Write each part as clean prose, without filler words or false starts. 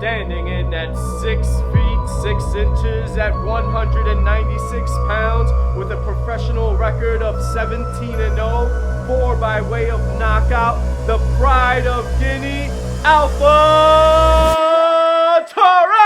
Standing in at 6 feet 6 inches at 196 pounds with a professional record of 17-0, 4 by way of knockout, the pride of Guinea, Alpha Toure!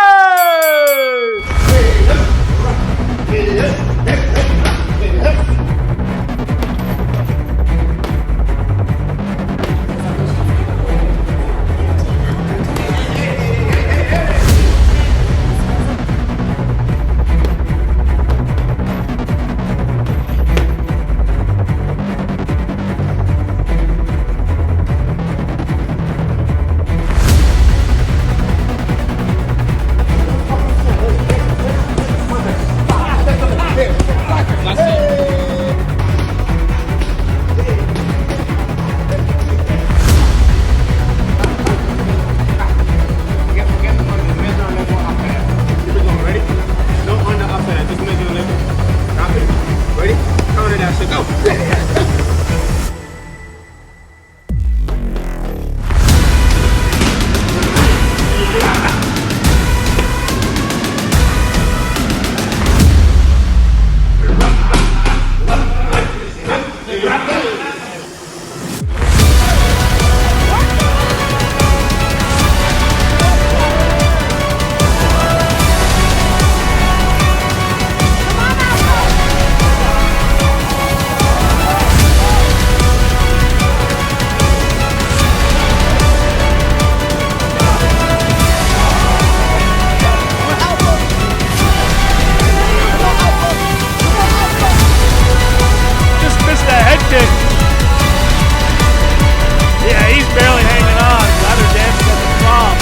Yeah, he's barely hanging on. Ladder dancing at the prom.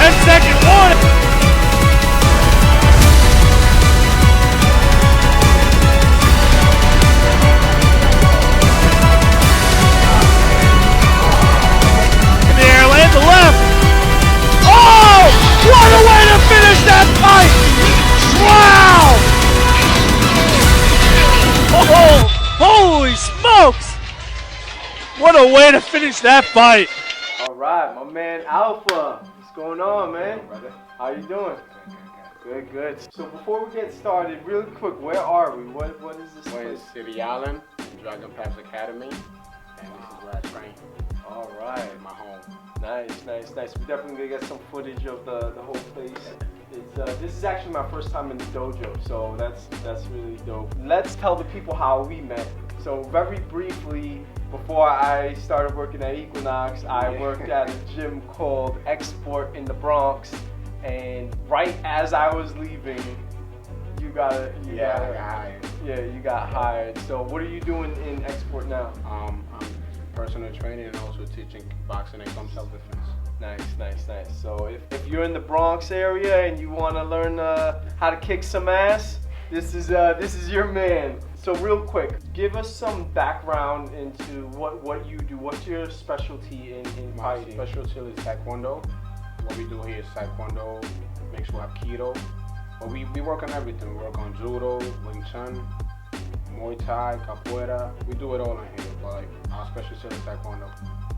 10-second warning. In the air, land the left. Oh! What a way to finish that fight! Wow! Oh! Holy smokes! What a way to finish that fight! All right, my man Alpha. What's going on, man? Brother. How you doing? Good, good. So before we get started, really quick, where are we? What is this We're in place? City Island, in Dragon Pass Academy, and this is where I train. All right. My home. Nice, nice, nice. We're definitely gonna get some footage of the whole place. It's this is actually my first time in the dojo, so that's really dope. Let's tell the people how we met. So very briefly, before I started working at Equinox, I worked at a gym called Export in the Bronx, and right as I was leaving, you got hired. Yeah, you got hired. So what are you doing in Export now? I'm personal training and also teaching boxing and some self-defense. Nice, nice, nice. So if you're in the Bronx area and you want to learn how to kick some ass, this is your man. So real quick, give us some background into what you do. What's your specialty in My fighting? specialty is Taekwondo. What we do here is Taekwondo, mixed with Aikido. But we work on everything. We work on Judo, Wing Chun, Muay Thai, Capoeira. We do it all in here, but like, our specialty is Taekwondo.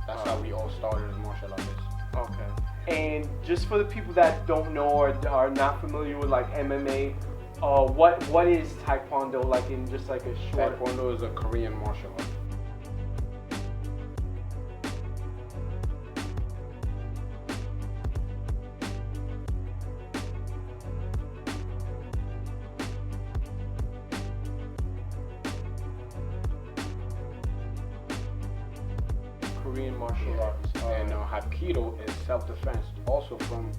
That's how we all started as martial artists. Okay. And just for the people that don't know or are not familiar with like MMA, what is Taekwondo, like in just like a short? Taekwondo is a Korean martial art. Korean martial arts. And Hapkido is self-defense, also from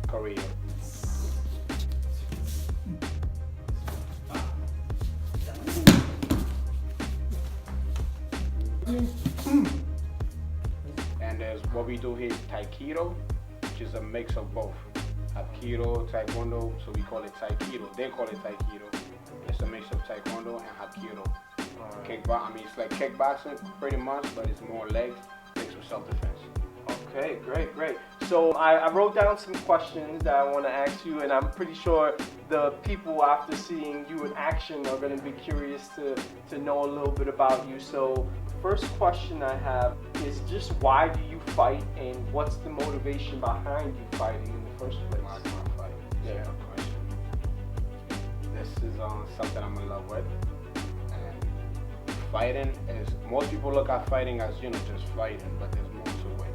Korea. And there's what we do here is Taikido, which is a mix of both. Hapkido, Taekwondo, so we call it Taikido. They call it Taikido. It's a mix of Taekwondo and Hapkido. It's like kickboxing pretty much, but it's more legs mixed with self-defense. Okay, great, great. So I wrote down some questions that I want to ask you, and I'm pretty sure the people after seeing you in action are going to be curious to know a little bit about you. So first question I have is just why do you fight, and what's the motivation behind you fighting in the first place? Why do I fight? Yeah, question. This is something I'm in love with. And fighting is, most people look at fighting as, just fighting, but there's more to it.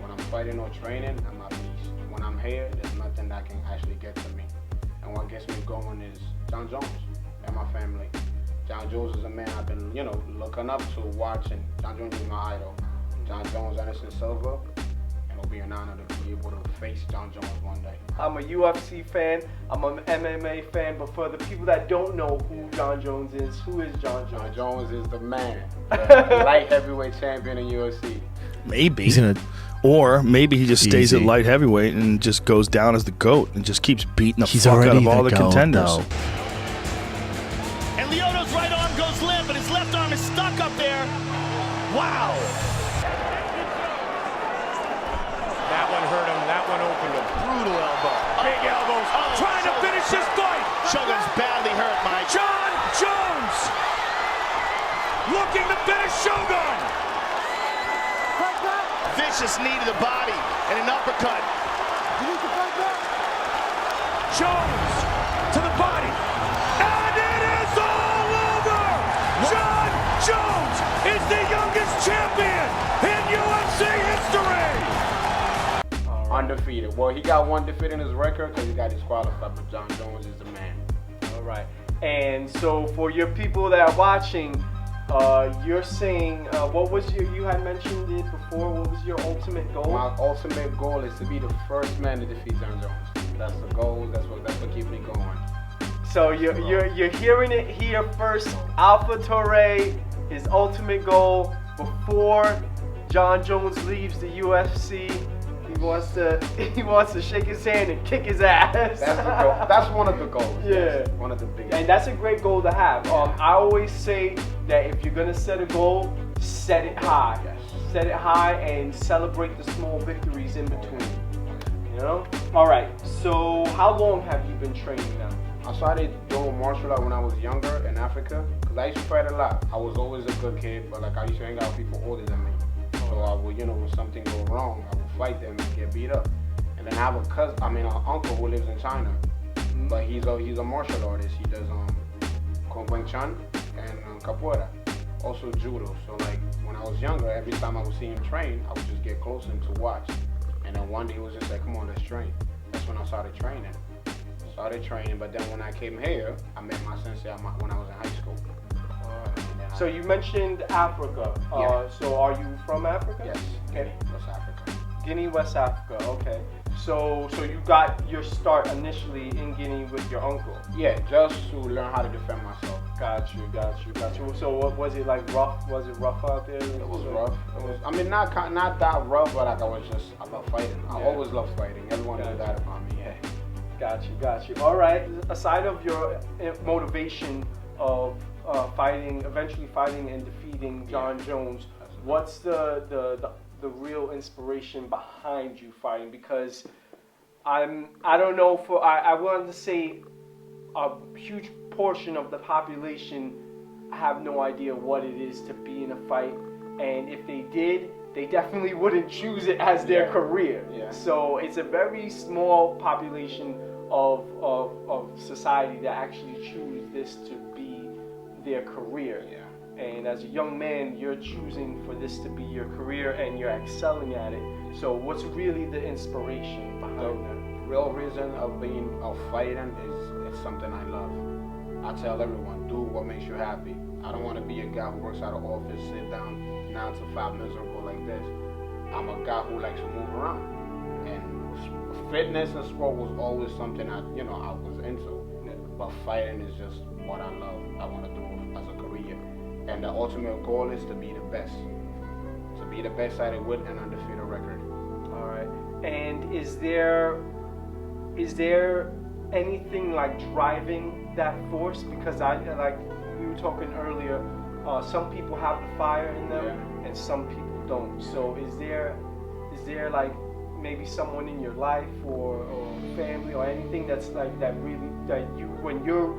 When I'm fighting or training, I'm at peace. When I'm here, there's nothing that can actually get to me. And what gets me going is Jon Jones and my family. Jon Jones is a man I've been, looking up to, watching. Jon Jones is my idol. Jon Jones, Anderson Silva, and it'll be an honor to be able to face Jon Jones one day. I'm a UFC fan, I'm an MMA fan, but for the people that don't know who Jon Jones is, who is Jon Jones? Jon Jones is the man, the light heavyweight champion in UFC. Maybe. Or maybe he just stays at light heavyweight and just goes down as the GOAT and just keeps beating the fuck out of all the contenders. Though. And Lyoto's right arm goes limp, but his left arm is stuck up there. Wow. That one hurt him. That one opened him. Brutal elbow. Big elbows. Trying to finish this fight. Shogun's badly hurt, Mike. Jon Jones looking to finish Shogun. Vicious knee to the body and an uppercut. Jones to the body. And it is all over. Jon Jones is the youngest champion in UFC history. Undefeated. Well, he got one defeat in his record because he got disqualified, but Jon Jones is the man. All right. And so for your people that are watching, you're saying, what was you had mentioned it before, what was your ultimate goal? My ultimate goal is to be the first man to defeat Jon Jones. That's the goal, that's what keeps me going. So you're hearing it here first. Alpha Toure, his ultimate goal before Jon Jones leaves the UFC. He wants to shake his hand and kick his ass. That's the goal. That's one of the goals. Yeah. Yes. One of the biggest. And that's a great goal to have. I always say that if you're gonna set a goal, set it high. Yes. Set it high and celebrate the small victories in between. All right. So how long have you been training now? I started doing martial art when I was younger in Africa because I used to fight a lot. I was always a good kid, but I used to hang out with people older than me. So I would, when something go wrong, I would fight them and get beat up. And then I have an uncle who lives in China, but he's a martial artist. He does Wing Chun and capoeira, also judo. So when I was younger, every time I would see him train, I would just get close to him to watch. And then one day he was just like, "Come on, let's train." That's when I started training. But then when I came here, I met my sensei when I was in high school. So you mentioned Africa. Yeah. So are you from Africa? Yes, Okay. West Africa. Guinea, West Africa. Okay. So you got your start initially in Guinea with your uncle. Yeah, just to learn how to defend myself. Got you. So what was it like? Rough? Was it rough out there? It was rough. It was. Not that rough, but I was just about fighting. I always loved fighting. Everyone knew that about me. Yeah. Got you. All right. Aside of your motivation of eventually fighting and defeating Jon Jones, what's the real inspiration behind you fighting? Because I don't know, I wanted to say a huge portion of the population have no idea what it is to be in a fight, and if they did, they definitely wouldn't choose it as their career. Yeah. So it's a very small population of society that actually choose this to be their career. Yeah. And as a young man, you're choosing for this to be your career and you're excelling at it. So what's really the inspiration behind that? The real reason of fighting is it's something I love. I tell everyone, do what makes you happy. I don't want to be a guy who works out of office, sit down 9 to 5 miserable like this. I'm a guy who likes to move around. And fitness and sport was always something I was into. But fighting is just what I love. I want to do as a career. And the ultimate goal is to be the best. To be the best at it with an undefeated record. All right. And is there anything like driving that force? Because we were talking earlier, some people have the fire in them and some people don't. So is there like maybe someone in your life or family or anything that's like that really, that you, when you're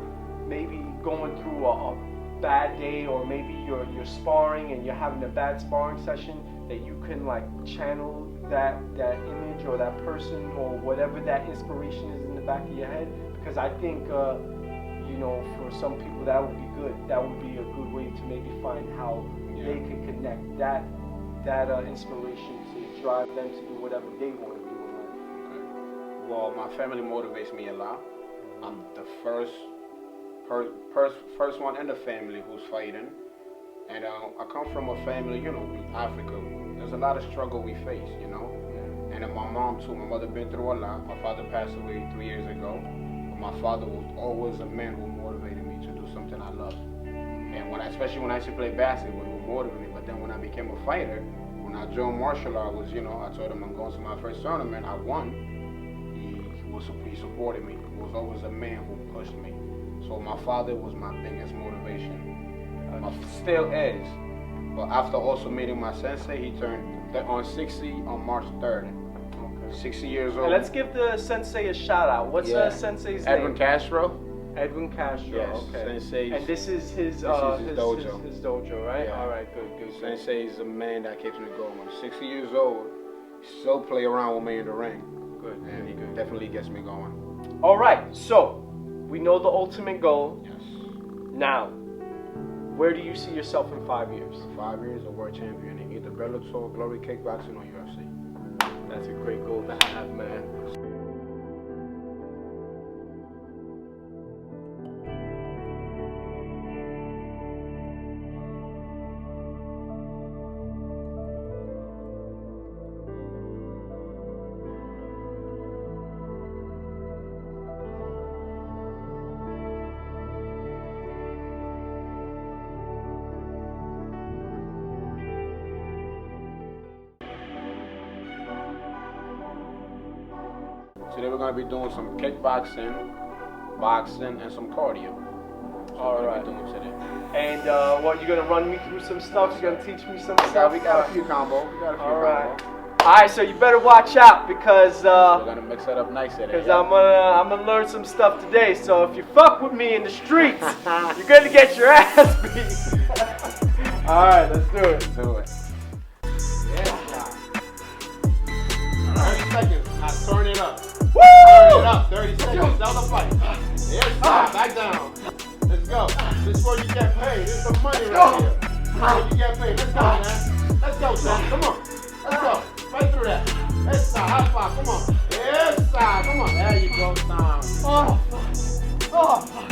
maybe going through bad day, or maybe you're sparring and you're having a bad sparring session, that you can like channel that image or that person or whatever that inspiration is in the back of your head. Because I think you know, for some people that would be good. That would be a good way to maybe find how they can connect that inspiration to drive them to do whatever they want to do in life. Well, my family motivates me a lot. I'm the first one in the family who's fighting, and I come from a family, you know, Africa. There's a lot of struggle we face, you know. And then my mom too. My mother been through a lot. My father passed away 3 years ago. But my father was always a man who motivated me to do something I love. And especially when I used to play basketball, he would motivate me. But then when I became a fighter, when I joined martial art, was, you know, I told him I'm going to my first tournament. I won. He supported me. He was always a man who pushed me. So my father was my biggest motivation. Still is. But after also meeting my sensei, he turned on 60 on March 3rd. Okay. 60 years old. And let's give the sensei a shout out. What's sensei's name? Edwin Castro. Edwin Castro. Yes. Okay. Sensei. And this is his dojo. His dojo, right? Yeah. All right. Good. Sensei is a man that keeps me going. 60 years old, still play around with me in the ring. Good. And he definitely gets me going. All right. So we know the ultimate goal. Yes. Now, where do you see yourself in 5 years? 5 years, a world champion in either Bellator, Glory Kickboxing, or UFC. That's a great goal to have, man. Today we're going to be doing some kickboxing, boxing, and some cardio. All right. Doing today. And what, you're gonna run me through some stuff? You're gonna teach me some stuff? We got a few combos. All right. All right. So you better watch out because we're gonna mix it up nice today. Because I'm gonna learn some stuff today. So if you fuck with me in the streets, you're gonna get your ass beat. All right. Let's do it. Let's do it. Yeah. 30 seconds. Now turn it up. Woo! Turn it up. 30 seconds. Down the fight. Yes. Back down. Let's go. This is where you get paid. This is the money right here. This is where you get paid. Let's go, man. Let's go, son. Come on. Let's go. Fight through that. Yes, sir. High five. Come on. Yes, sir. Come on. There you go, son. Oh.